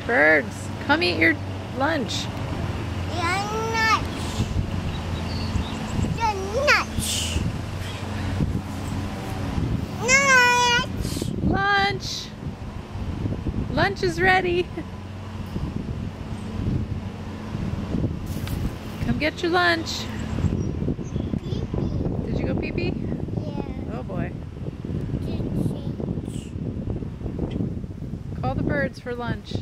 Birds, come eat your lunch. You're nuts. You're nuts. Nuts. Lunch. Lunch is ready. Come get your lunch. Pee-pee. Did you go pee-pee? Yeah. Oh boy. Did she? Call the birds for lunch.